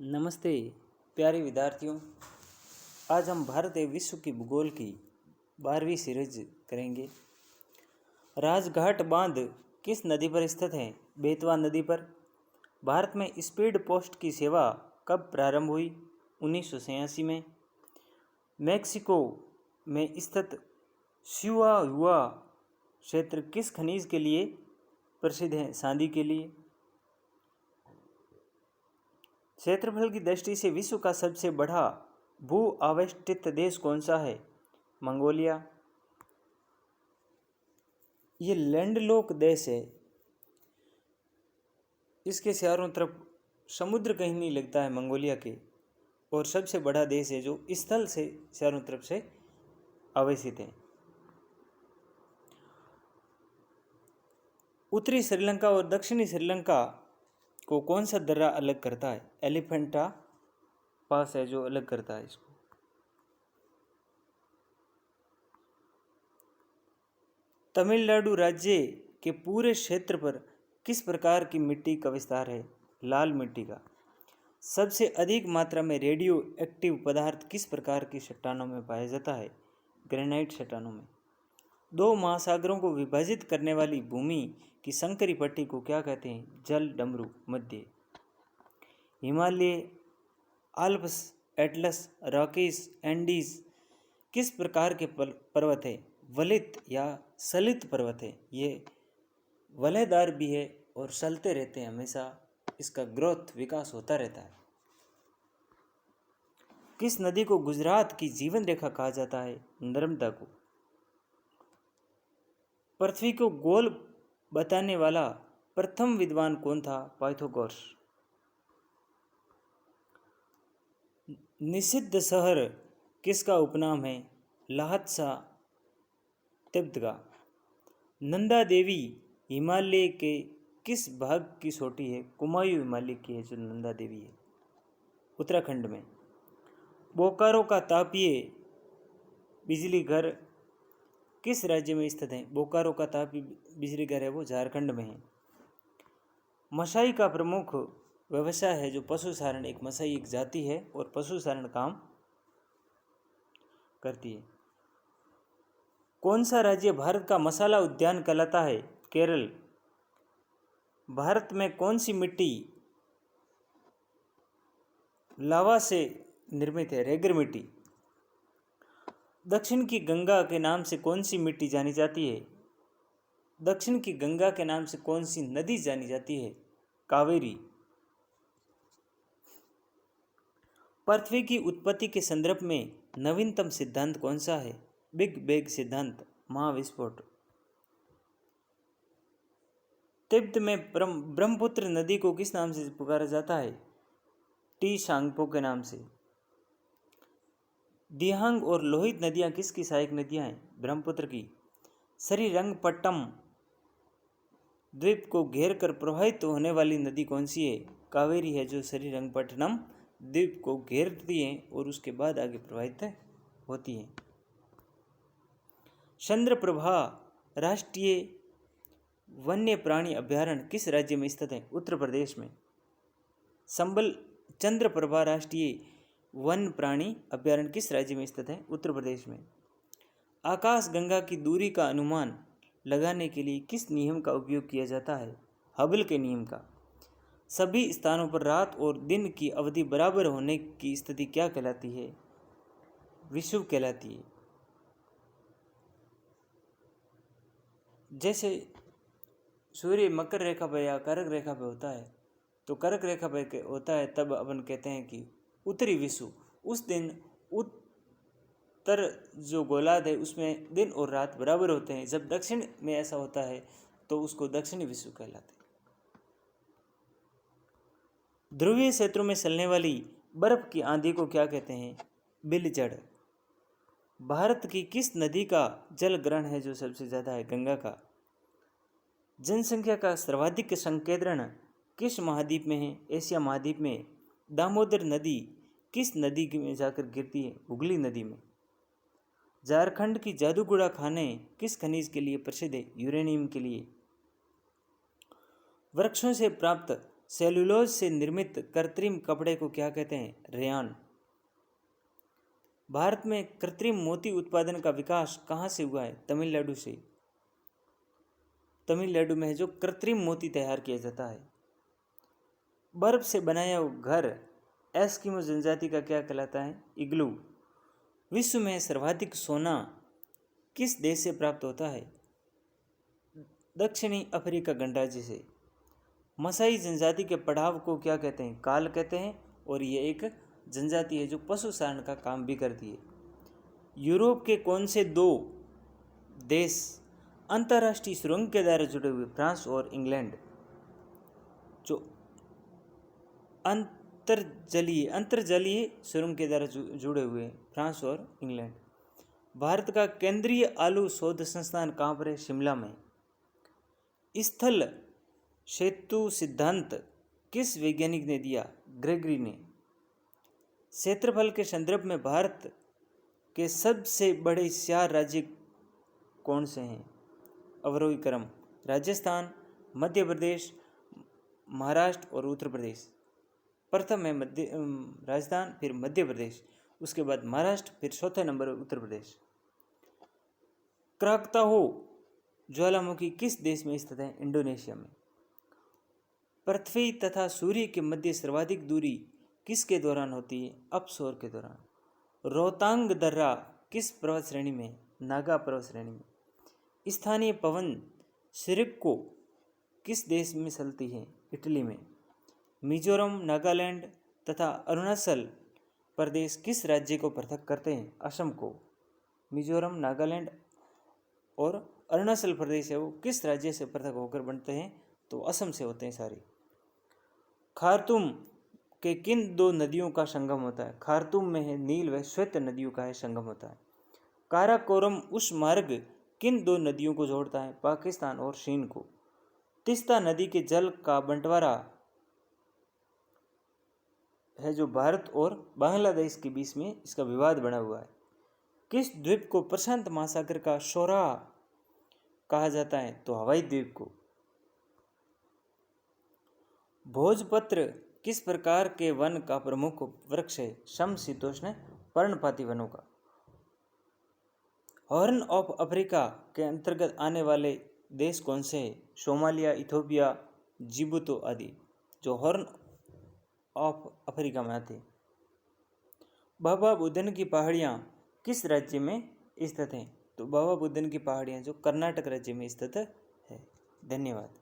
नमस्ते प्यारे विद्यार्थियों। आज हम भारत एवं विश्व की भूगोल की 12वीं सीरीज करेंगे। राजघाट बांध किस नदी पर स्थित है? बेतवा नदी पर। भारत में स्पीड पोस्ट की सेवा कब प्रारंभ हुई? 1986 में। मैक्सिको में स्थित चिहुआहुआ क्षेत्र किस खनिज के लिए प्रसिद्ध है? चांदी के लिए। क्षेत्रफल की दृष्टि से विश्व का सबसे बड़ा भू आवेष्टित देश कौन सा है? मंगोलिया। ये लैंडलॉक देश है, इसके चारों तरफ समुद्र कहीं नहीं लगता है मंगोलिया के, और सबसे बड़ा देश है जो स्थल से चारों तरफ से अवस्थित है। उत्तरी श्रीलंका और दक्षिणी श्रीलंका को कौन सा दर्रा अलग करता है? एलिफेंटा पास है जो अलग करता है इसको। तमिलनाडु राज्य के पूरे क्षेत्र पर किस प्रकार की मिट्टी का विस्तार है? लाल मिट्टी का। सबसे अधिक मात्रा में रेडियो एक्टिव पदार्थ किस प्रकार की चट्टानों में पाया जाता है? ग्रेनाइट चट्टानों में। दो महासागरों को विभाजित करने वाली भूमि की संकरी पट्टी को क्या कहते हैं? जल डमरू मध्य। Himalaya, Alps, Atlas, Rockies, Andes किस प्रकार के पर्वत है? वलित या सलित पर्वत है। ये वलयदार भी है और चलते रहते हैं, हमेशा इसका ग्रोथ विकास होता रहता है। किस नदी को गुजरात की जीवन रेखा कहा जाता है? नर्मदा को। पृथ्वी को गोल बताने वाला प्रथम विद्वान कौन था? पाइथागोरस। निषिद्ध शहर किसका उपनाम है? ल्हासा तिब्बत का। नंदा देवी हिमालय के किस भाग की चोटी है? कुमायूं हिमालय की है जो नंदा देवी है, उत्तराखंड में। बोकारो का तापीय बिजली घर किस राज्य में स्थित है? बोकारो का तापीय बिजली घर है वो झारखंड में है। मसाई का प्रमुख व्यवसाय है जो पशु चारण। एक मसाई एक जाति है और पशु चारण काम करती है। कौन सा राज्य भारत का मसाला उद्यान कहलाता है? केरल। भारत में कौन सी मिट्टी लावा से निर्मित है? रेगर मिट्टी। दक्षिण की गंगा के नाम से कौन सी मिट्टी जानी जाती है? दक्षिण की गंगा के नाम से कौन सी नदी जानी जाती है? कावेरी। पृथ्वी की उत्पत्ति के संदर्भ में नवीनतम सिद्धांत कौन सा है? बिग बैंग सिद्धांत, महाविस्फोट। तिब्बत में ब्रह्मपुत्र नदी को किस नाम से पुकारा जाता है? टी सांगपो के नाम से। दिहांग और लोहित नदियां किसकी सहायक नदियां हैं? ब्रह्मपुत्र की। श्रीरंगपट्टम द्वीप को घेर कर प्रवाहित होने वाली नदी कौन सी है? कावेरी है जो श्रीरंगपट्टनम द्वीप को घेरती है और उसके बाद आगे प्रवाहित होती है। चंद्रप्रभा राष्ट्रीय वन्य प्राणी अभ्यारण्य किस राज्य में स्थित है? उत्तर प्रदेश में। संबल चंद्रप्रभा राष्ट्रीय वन प्राणी अभ्यारण्य किस राज्य में स्थित है? उत्तर प्रदेश में। आकाश गंगा की दूरी का अनुमान लगाने के लिए किस नियम का उपयोग किया जाता है? हबल के नियम का। सभी स्थानों पर रात और दिन की अवधि बराबर होने की स्थिति क्या कहलाती है? विषुव कहलाती है। जैसे सूर्य मकर रेखा पर या कर्क रेखा पर होता है, तो कर्क रेखा पर होता है तब अपन कहते हैं कि उत्तरी विषुव। उस दिन उत्तर जो गोलार्ध है उसमें दिन और रात बराबर होते हैं। जब दक्षिण में ऐसा होता है तो उसको दक्षिणी विषुव कहलाते हैं। ध्रुवीय क्षेत्रों में चलने वाली बर्फ की आंधी को क्या कहते हैं? बिलजड़। भारत की किस नदी का जल ग्रहण है जो सबसे ज़्यादा है? गंगा का। जनसंख्या का सर्वाधिक संकेंद्रण किस महाद्वीप में है? एशिया महाद्वीप में। दामोदर नदी किस नदी में जाकर गिरती है? हुगली नदी में। झारखंड की जादूगुड़ा खानें किस खनिज के लिए प्रसिद्ध है? यूरेनियम के लिए। वृक्षों से प्राप्त सेलुलोज से निर्मित कृत्रिम कपड़े को क्या कहते हैं? रेयॉन। भारत में कृत्रिम मोती उत्पादन का विकास कहाँ से हुआ है? तमिलनाडु से। तमिलनाडु में है जो कृत्रिम मोती तैयार किया जाता है। बर्फ से बनाया हुआ घर एस्किमो जनजाति का क्या कहलाता है? इग्लू। विश्व में सर्वाधिक सोना किस देश से प्राप्त होता है? दक्षिणी अफ्रीका गणराज्य से। मसाई जनजाति के पड़ाव को क्या कहते हैं? काल कहते हैं, और ये एक जनजाति है जो पशु चारण का काम भी करती है। यूरोप के कौन से दो देश अंतर्राष्ट्रीय सुरंग के द्वारा जुड़े हुए? फ्रांस और इंग्लैंड। जो अंतर्जलीय सुरंग के द्वारा जुड़े हुए हैं, फ्रांस और इंग्लैंड। भारत का केंद्रीय आलू शोध संस्थान कहाँ पर है? शिमला में। स्थल सेतु सिद्धांत किस वैज्ञानिक ने दिया? ग्रेगरी ने। क्षेत्रफल के संदर्भ में भारत के सबसे बड़े 4 राज्य कौन से हैं? अवरोही क्रम। राजस्थान, मध्य प्रदेश, महाराष्ट्र और उत्तर प्रदेश। प्रथम है राजस्थान, फिर मध्य प्रदेश, उसके बाद महाराष्ट्र, फिर चौथे नंबर उत्तर प्रदेश। क्राकताहो ज्वालामुखी किस देश में स्थित है? इंडोनेशिया में। पृथ्वी तथा सूर्य के मध्य सर्वाधिक दूरी किसके दौरान होती है? अपसौर के दौरान। रोहतांग दर्रा किस पर्वत श्रेणी में? नागा पर्वत श्रेणी में। स्थानीय पवन सिरक्को किस देश में चलती है? इटली में। मिजोरम, नागालैंड तथा अरुणाचल प्रदेश किस राज्य को पृथक करते हैं? असम को। मिजोरम, नागालैंड और अरुणाचल प्रदेश है वो किस राज्य से पृथक होकर बनते हैं? तो असम से होते हैं सारे। खार्तूम के किन 2 नदियों का संगम होता है? खार्तूम में है नील व श्वेत नदियों का है संगम होता है। काराकोरम उस मार्ग किन 2 नदियों को जोड़ता है? पाकिस्तान और चीन को। तीस्ता नदी के जल का बंटवारा है जो भारत और बांग्लादेश के बीच में इसका विवाद बना हुआ है। किस द्वीप को प्रशांत महासागर का शोरा कहा जाता है? तो हवाई द्वीप को। भोजपत्र किस प्रकार के वन का प्रमुख वृक्ष है? समशीतोष्ण पर्णपाती वनों का। हॉर्न ऑफ अफ्रीका के अंतर्गत आने वाले देश कौन से हैं? सोमालिया, इथियोपिया, जिबूती आदि जो हॉर्न ऑफ अफ्रीका में आते हैं। बाबा बुदन की पहाड़ियाँ किस राज्य में स्थित हैं? तो बाबा बुदन की पहाड़ियाँ जो कर्नाटक राज्य में स्थित है। धन्यवाद।